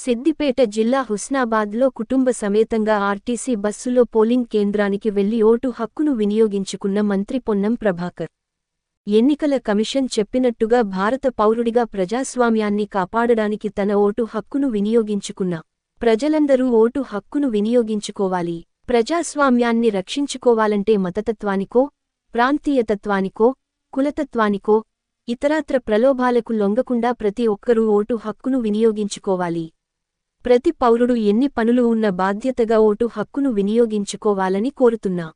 సిద్దిపేట జిల్లా హుస్నాబాద్లో కుటుంబ సమేతంగా ఆర్టీసీ బస్సులో పోలింగ్ కేంద్రానికి వెళ్లి ఓటు హక్కును వినియోగించుకున్న మంత్రి పొన్నం ప్రభాకర్. ఎన్నికల కమిషన్ చెప్పినట్టుగా భారత పౌరుడిగా ప్రజాస్వామ్యాన్ని కాపాడడానికి తన ఓటు హక్కును వినియోగించుకున్న ప్రజలందరూ ఓటు హక్కును వినియోగించుకోవాలి. ప్రజాస్వామ్యాన్ని రక్షించుకోవాలంటే మతతత్వానికో, ప్రాంతీయతత్వానికో, కులతత్వానికో, ఇతరాత్ర ప్రలోభాలకు లొంగకుండా ప్రతి ఒక్కరూ ఓటు హక్కును వినియోగించుకోవాలి. ప్రతి పౌరుడు ఎన్ని పనులు ఉన్న బాధ్యతగా ఓటు హక్కును వినియోగించుకోవాలని కోరుతున్నా.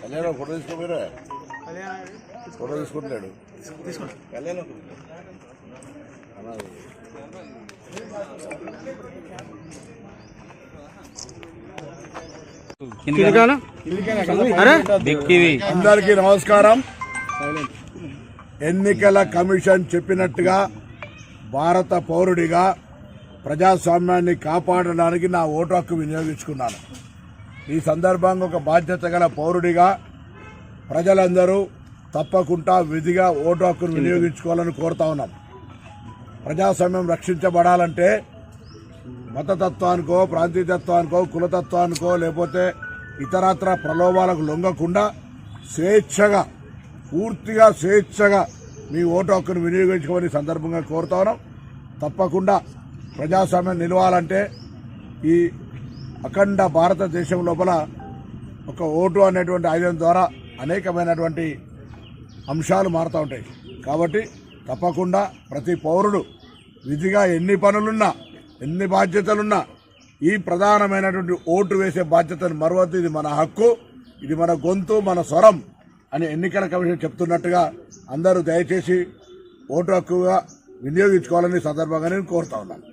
కళ్యాణం ఫోటో తీసుకోపోయారా? ఫోటో తీసుకుంటున్నాడు. కళ్యాణం అందరికీ నమస్కారం. ఎన్నికల కమిషన్ చెప్పినట్టుగా భారత పౌరుడిగా ప్రజాస్వామ్యాన్ని కాపాడడానికి నా ఓటు హక్కు వినియోగించుకున్నాను. ఈ సందర్భంగా ఒక బాధ్యత గల పౌరుడిగా ప్రజలందరూ తప్పకుండా విధిగా ఓటు హక్కును వినియోగించుకోవాలని కోరుతా ఉన్నాం. ప్రజాస్వామ్యం రక్షించబడాలంటే మతతత్వానికో, ప్రాంతీయతత్వానికో, కులతత్వానికో లేకపోతే ఇతరత్ర ప్రలోభాలకు లొంగకుండా స్వేచ్ఛగా, పూర్తిగా స్వేచ్ఛగా మీ ఓటు హక్కును వినియోగించుకోవాలని సందర్భంగా కోరుతా ఉన్నాం. తప్పకుండా ప్రజాస్వామ్యం నిలవాలంటే ఈ అఖండ భారతదేశం లోపల ఒక ఓటు అనేటువంటి ఆయుధం ద్వారా అనేకమైనటువంటి అంశాలు మారుతూ ఉంటాయి. కాబట్టి తప్పకుండా ప్రతి పౌరుడు విధిగా ఎన్ని పనులున్నా, ఎన్ని బాధ్యతలున్నా ఈ ప్రధానమైనటువంటి ఓటు వేసే బాధ్యతను మరవద్దు. ఇది మన హక్కు, ఇది మన గొంతు, మన స్వరం అని ఎన్నికల కమిషన్ చెప్తున్నట్టుగా అందరూ దయచేసి ఓటు హక్కుగా వినియోగించుకోవాలని సందర్భంగా నేను కోరుతా ఉన్నాను.